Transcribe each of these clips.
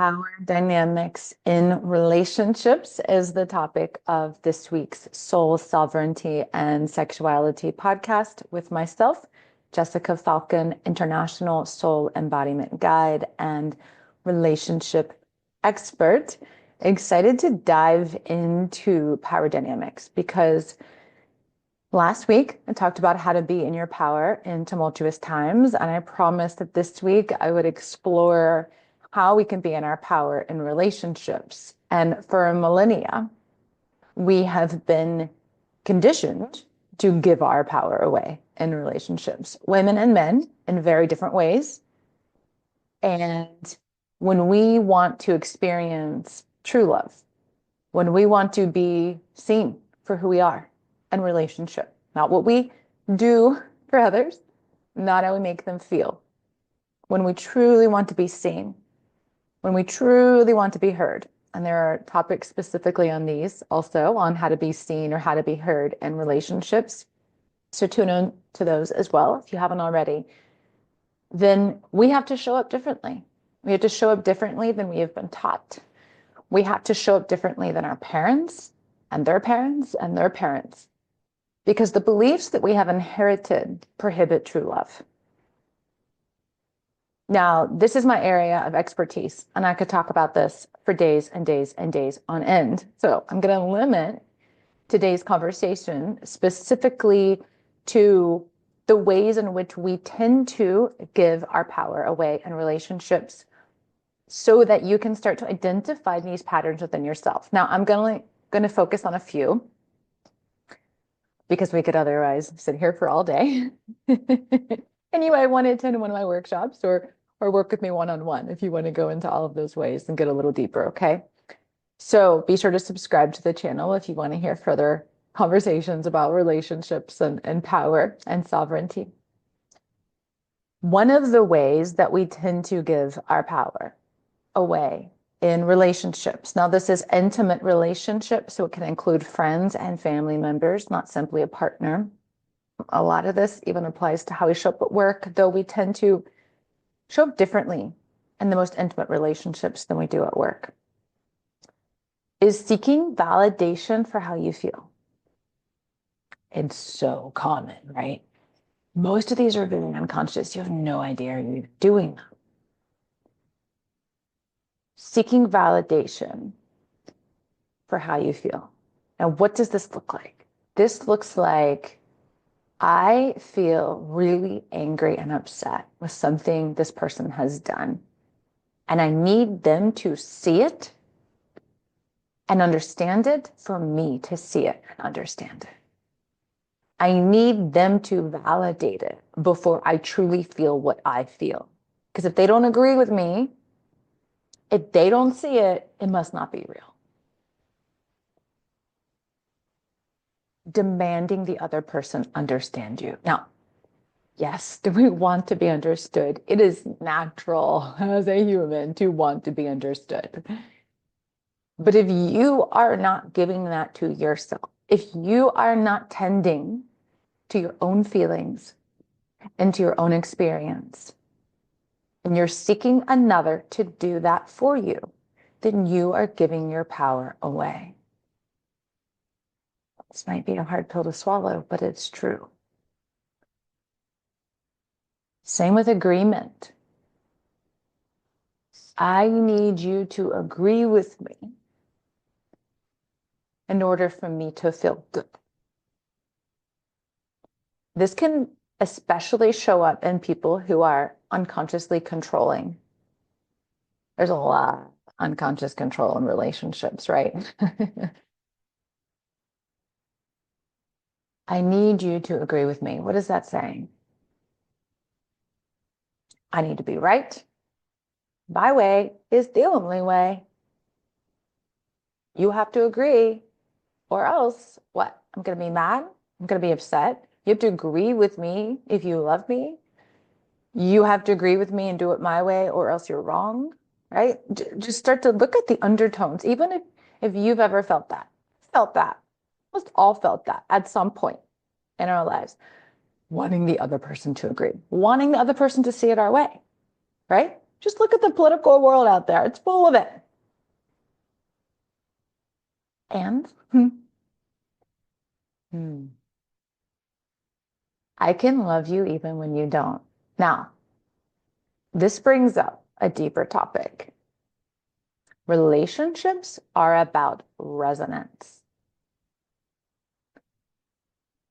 Power dynamics in relationships is the topic of this week's Soul Sovereignty and Sexuality podcast with myself, Jessica Falcon, International Soul Embodiment Guide and relationship expert. Excited to dive into power dynamics because last week I talked about how to be in your power in tumultuous times, and I promised that this week I would explore how we can be in our power in relationships. And for millennia, we have been conditioned to give our power away in relationships, women and men in very different ways. And when we want to experience true love, when we want to be seen for who we are in relationship, not what we do for others, not how we make them feel, when we truly want to be seen, when we truly want to be heard. And there are topics specifically on these also, on how to be seen or how to be heard in relationships. So tune in to those as well if you haven't already. Then we have to show up differently. We have to show up differently than we have been taught. We have to show up differently than our parents and their parents and their parents, because the beliefs that we have inherited prohibit true love. Now, this is my area of expertise, and I could talk about this for days and days and days on end. So I'm going to limit today's conversation specifically to the ways in which we tend to give our power away in relationships so that you can start to identify these patterns within yourself. Now, I'm going to focus on a few because we could otherwise sit here for all day. And you might want to attend one of my workshops or work with me one-on-one if you want to go into all of those ways and get a little deeper, okay? So be sure to subscribe to the channel if you want to hear further conversations about relationships and power and sovereignty. One of the ways that we tend to give our power away in relationships. Now, this is intimate relationships, so it can include friends and family members, not simply a partner. A lot of this even applies to how we show up at work, though we tend to show up differently in the most intimate relationships than we do at work, is seeking validation for how you feel. It's so common, right? Most of these are very unconscious. You have no idea you're doing them. Seeking validation for how you feel. Now, what does this look like? This looks like, I feel really angry and upset with something this person has done, and I need them to see it and understand it for me to see it and understand it. I need them to validate it before I truly feel what I feel. Because if they don't agree with me, if they don't see it, it must not be real. Demanding the other person understand you. Now, yes, do we want to be understood? It is natural as a human to want to be understood. But if you are not giving that to yourself, if you are not tending to your own feelings and to your own experience, and you're seeking another to do that for you, then you are giving your power away. This might be a hard pill to swallow, but it's true. Same with agreement. I need you to agree with me in order for me to feel good. This can especially show up in people who are unconsciously controlling. There's a lot of unconscious control in relationships, right? I need you to agree with me. What is that saying? I need to be right. My way is the only way. You have to agree, or else what? I'm going to be mad. I'm going to be upset. You have to agree with me if you love me. You have to agree with me and do it my way, or else you're wrong, right? Just start to look at the undertones. Even if you've ever felt that, almost all felt that at some point in our lives, wanting the other person to agree, wanting the other person to see it our way, right? Just look at the political world out there. It's full of it. And I can love you even when you don't. Now, this brings up a deeper topic. Relationships are about resonance.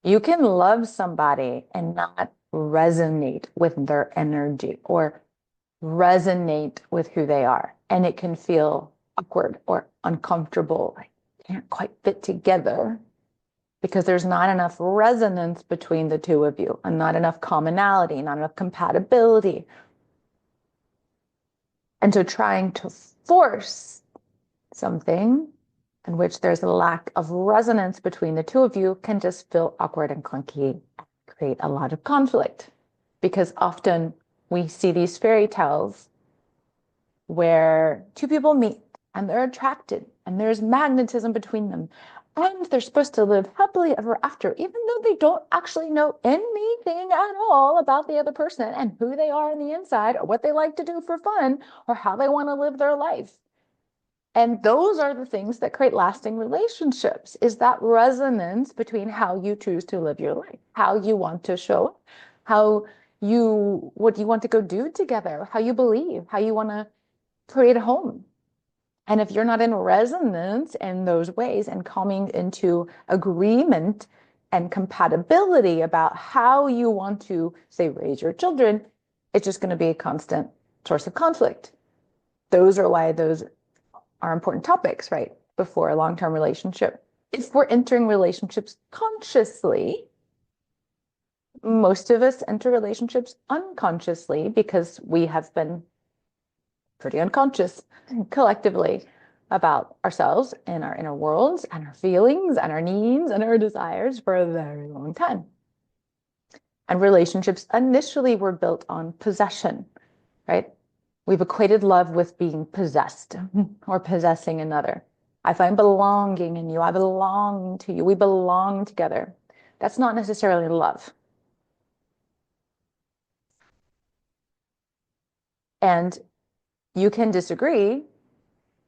You can love somebody and not resonate with their energy or resonate with who they are. And it can feel awkward or uncomfortable. Like, can't quite fit together because there's not enough resonance between the two of you and not enough commonality, not enough compatibility. And so trying to force something in which there's a lack of resonance between the two of you can just feel awkward and clunky, create a lot of conflict. Because often we see these fairy tales where two people meet and they're attracted and there's magnetism between them and they're supposed to live happily ever after, even though they don't actually know anything at all about the other person and who they are on the inside or what they like to do for fun or how they want to live their life. And those are the things that create lasting relationships, is that resonance between how you choose to live your life, how you want to show up, what you want to go do together, how you believe, how you want to create a home. And if you're not in resonance in those ways and coming into agreement and compatibility about how you want to, say, raise your children, it's just going to be a constant source of conflict. Those are why those are important topics, right? Before a long-term relationship. If we're entering relationships consciously, most of us enter relationships unconsciously because we have been pretty unconscious collectively about ourselves and our inner worlds and our feelings and our needs and our desires for a very long time. And relationships initially were built on possession, right? We've equated love with being possessed or possessing another. I find belonging in you. I belong to you. We belong together. That's not necessarily love. And you can disagree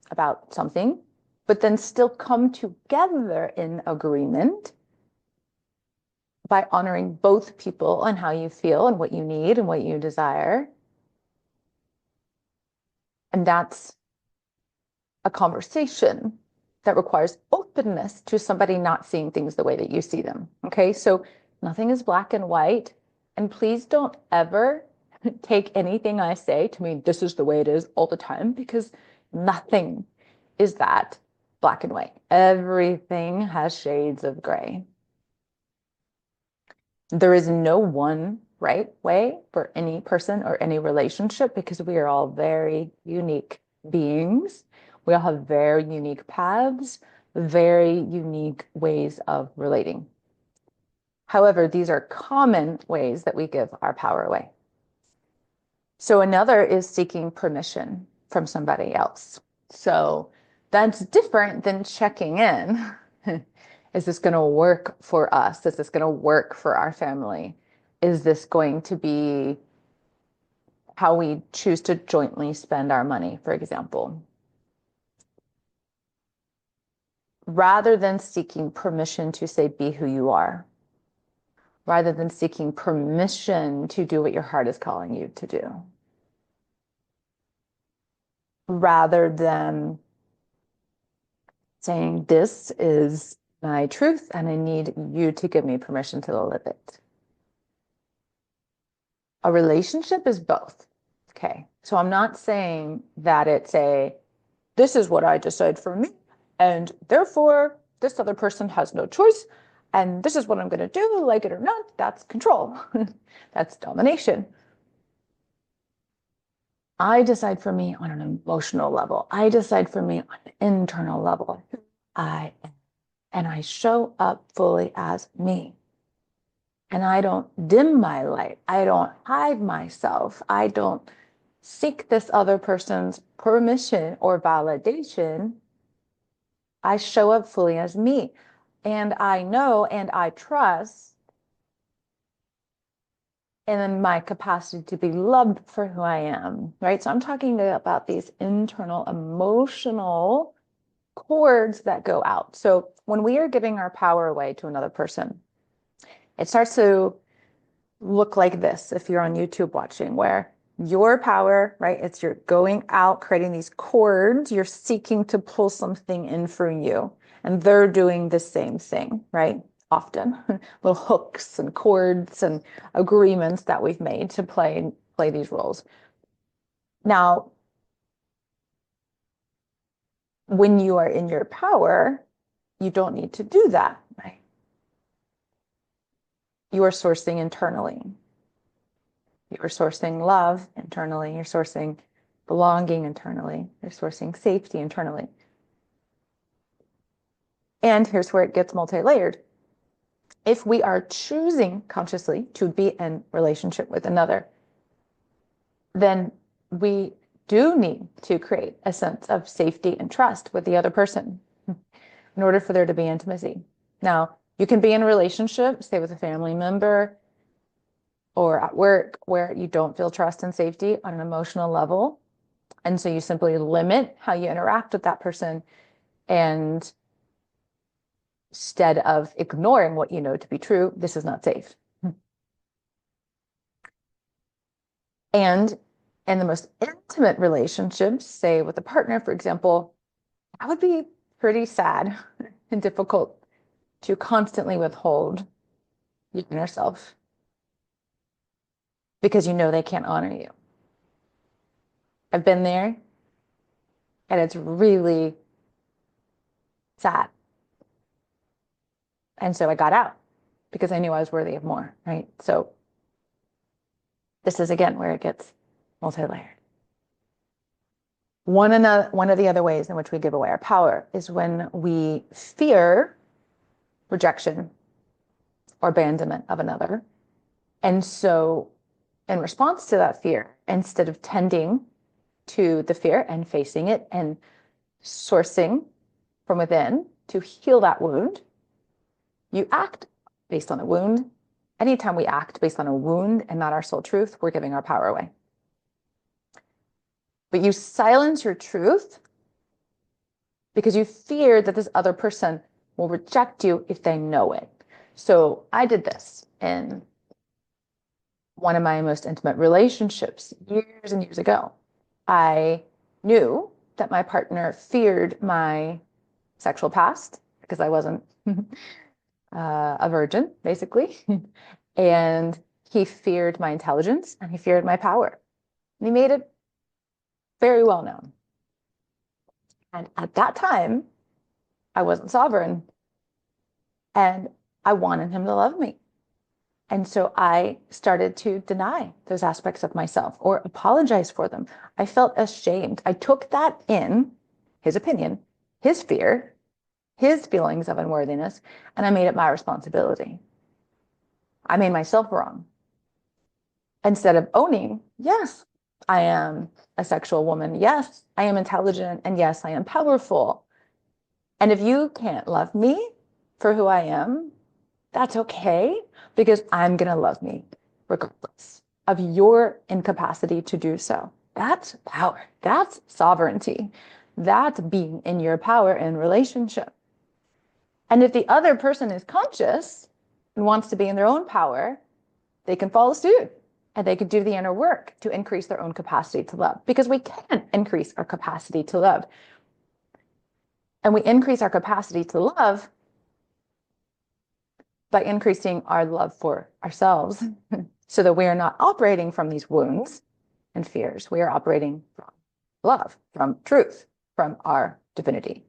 about something, but then still come together in agreement by honoring both people and how you feel and what you need and what you desire. And that's a conversation that requires openness to somebody not seeing things the way that you see them. Okay, so nothing is black and white. And please don't ever take anything I say to mean this is the way it is all the time, because nothing is that black and white. Everything has shades of gray. There is no one right way for any person or any relationship because we are all very unique beings. We all have very unique paths, very unique ways of relating. However, these are common ways that we give our power away. So another is seeking permission from somebody else. So that's different than checking in. Is this going to work for us? Is this going to work for our family? Is this going to be how we choose to jointly spend our money, for example? Rather than seeking permission to say, be who you are, rather than seeking permission to do what your heart is calling you to do, rather than saying, this is my truth and I need you to give me permission to live it. A relationship is both. Okay. So I'm not saying that it's this is what I decide for me, and therefore this other person has no choice, and this is what I'm going to do, like it or not. That's control. That's domination. I decide for me on an emotional level. I decide for me on an internal level who I am. And I show up fully as me. And I don't dim my light. I don't hide myself. I don't seek this other person's permission or validation. I show up fully as me. And I know and I trust and then my capacity to be loved for who I am, right? So I'm talking about these internal emotional cords that go out. So when we are giving our power away to another person, it starts to look like this if you're on YouTube watching, where your power, right? It's you're going out, creating these cords, you're seeking to pull something in for you. And they're doing the same thing, right? Often little hooks and cords and agreements that we've made to play these roles. Now, when you are in your power, you don't need to do that, right? You are sourcing internally. You're sourcing love internally. You're sourcing belonging internally. You're sourcing safety internally. And here's where it gets multi-layered. If we are choosing consciously to be in relationship with another, then we do need to create a sense of safety and trust with the other person in order for there to be intimacy. Now, you can be in a relationship, say with a family member or at work, where you don't feel trust and safety on an emotional level. And so you simply limit how you interact with that person, and instead of ignoring what you know to be true, this is not safe. And in the most intimate relationships, say with a partner, for example, that would be pretty sad and difficult to constantly withhold your inner self because you know they can't honor you. I've been there, and it's really sad. And so I got out because I knew I was worthy of more, right? So this is, again, where it gets multi-layered. One of the other ways in which we give away our power is when we fear rejection or abandonment of another. And so in response to that fear, instead of tending to the fear and facing it and sourcing from within to heal that wound, you act based on a wound. Anytime we act based on a wound and not our soul truth, we're giving our power away. But you silence your truth because you fear that this other person will reject you if they know it. So I did this in one of my most intimate relationships years and years ago. I knew that my partner feared my sexual past because I wasn't a virgin, basically. And he feared my intelligence and he feared my power. And he made it very well known. And at that time, I wasn't sovereign and I wanted him to love me. And so I started to deny those aspects of myself or apologize for them. I felt ashamed. I took that in, his opinion, his fear, his feelings of unworthiness, and I made it my responsibility. I made myself wrong. Instead of owning, yes, I am a sexual woman. Yes, I am intelligent. And yes, I am powerful. And if you can't love me for who I am, that's okay, because I'm going to love me regardless of your incapacity to do so. That's power. That's sovereignty. That's being in your power in relationship. And if the other person is conscious and wants to be in their own power, they can follow suit and they can do the inner work to increase their own capacity to love, because we can increase our capacity to love. And we increase our capacity to love by increasing our love for ourselves so that we are not operating from these wounds and fears. We are operating from love, from truth, from our divinity.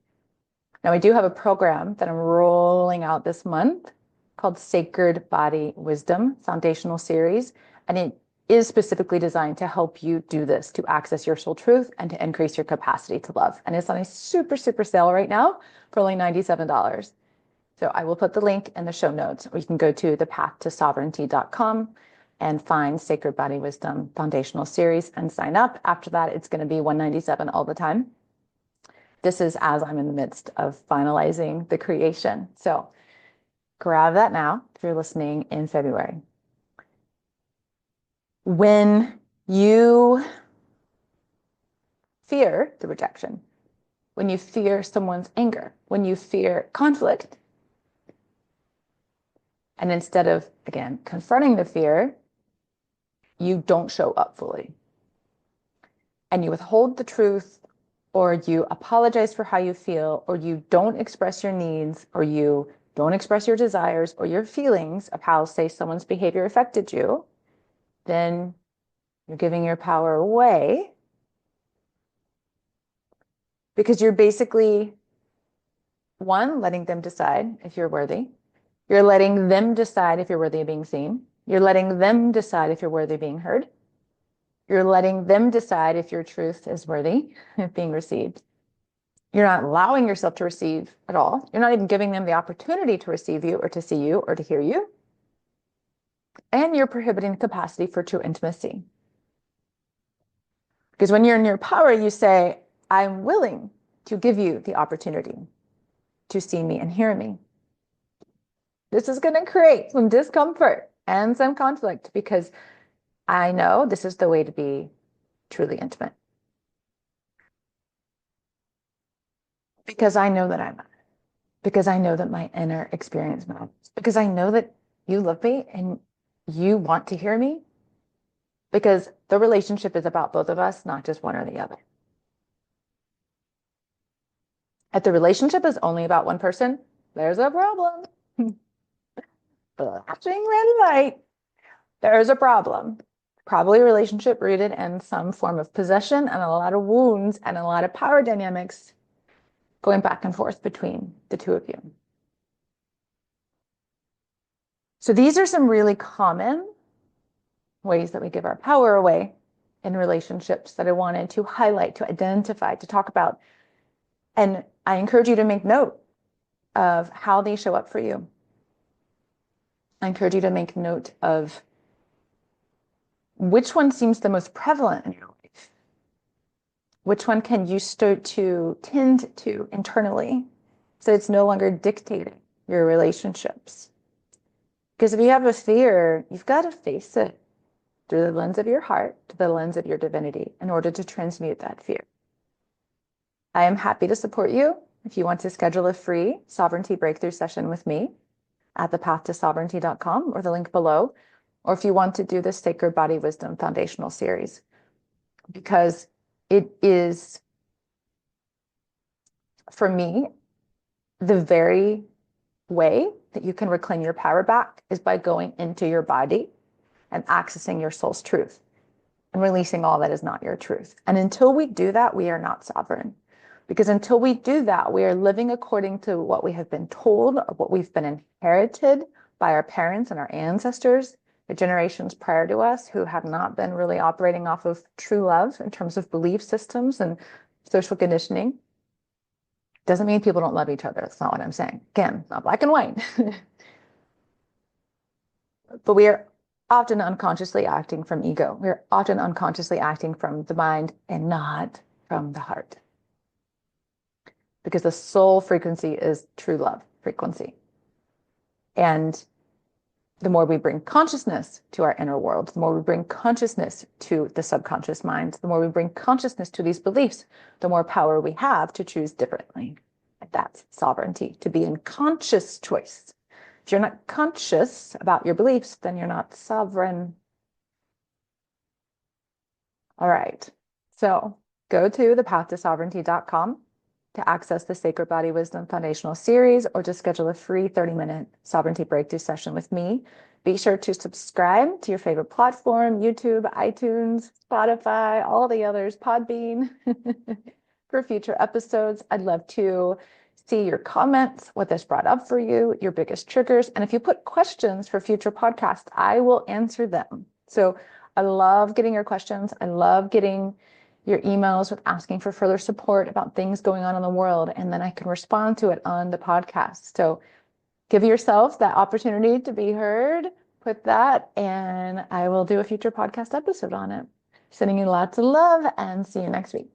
Now, I do have a program that I'm rolling out this month called Sacred Body Wisdom Foundational Series. And it is specifically designed to help you do this, to access your soul truth and to increase your capacity to love. And it's on a super, super sale right now for only $97. So I will put the link in the show notes, or you can go to thepathtosovereignty.com and find Sacred Body Wisdom Foundational Series and sign up. After that, it's going to be $197 all the time. This is as I'm in the midst of finalizing the creation. So grab that now if you're listening in February. When you fear the rejection, when you fear someone's anger, when you fear conflict, and instead of, again, confronting the fear, you don't show up fully. And you withhold the truth, or you apologize for how you feel, or you don't express your needs, or you don't express your desires or your feelings of how, say, someone's behavior affected you, then you're giving your power away, because you're basically, one, letting them decide if you're worthy. You're letting them decide if you're worthy of being seen. You're letting them decide if you're worthy of being heard. You're letting them decide if your truth is worthy of being received. You're not allowing yourself to receive at all. You're not even giving them the opportunity to receive you or to see you or to hear you. And you're prohibiting the capacity for true intimacy. Because when you're in your power, you say, I'm willing to give you the opportunity to see me and hear me. This is going to create some discomfort and some conflict, because I know this is the way to be truly intimate. Because I know that I'm not. Because I know that my inner experience matters. Because I know that you love me and you want to hear me. Because the relationship is about both of us, not just one or the other. If the relationship is only about one person, there's a problem. Flashing red light. There's a problem. Probably a relationship rooted in some form of possession and a lot of wounds and a lot of power dynamics going back and forth between the two of you. So these are some really common ways that we give our power away in relationships that I wanted to highlight, to identify, to talk about. And I encourage you to make note of how they show up for you. I encourage you to make note of which one seems the most prevalent in your life. Which one can you start to tend to internally, so it's no longer dictating your relationships? Because if you have a fear, you've got to face it through the lens of your heart, to the lens of your divinity, in order to transmute that fear. I am happy to support you if you want to schedule a free sovereignty breakthrough session with me at thepathtosovereignty.com or the link below, or if you want to do the Sacred Body Wisdom Foundational Series, because it is, for me, the very way that you can reclaim your power back is by going into your body and accessing your soul's truth and releasing all that is not your truth. And until we do that, we are not sovereign. Because until we do that, we are living according to what we have been told, or what we've been inherited by our parents and our ancestors, the generations prior to us, who have not been really operating off of true love in terms of belief systems and social conditioning. Doesn't mean people don't love each other. That's not what I'm saying. Again, not black and white. But we are often unconsciously acting from ego. We're often unconsciously acting from the mind and not from the heart. Because the soul frequency is true love frequency. And the more we bring consciousness to our inner world, the more we bring consciousness to the subconscious mind, the more we bring consciousness to these beliefs, the more power we have to choose differently. And that's sovereignty, to be in conscious choice. If you're not conscious about your beliefs, then you're not sovereign. All right. So go to thepathtosovereignty.com to access the Sacred Body Wisdom Foundational Series, or to schedule a free 30-minute sovereignty breakthrough session with me. Be sure to subscribe to your favorite platform, YouTube, iTunes, Spotify, all the others, Podbean, for future episodes. I'd love to see your comments, what this brought up for you, your biggest triggers. And if you put questions for future podcasts, I will answer them. So I love getting your questions. I love getting your emails with asking for further support about things going on in the world, and then I can respond to it on the podcast. So give yourself that opportunity to be heard, put that, and I will do a future podcast episode on it. Sending you lots of love, and see you next week.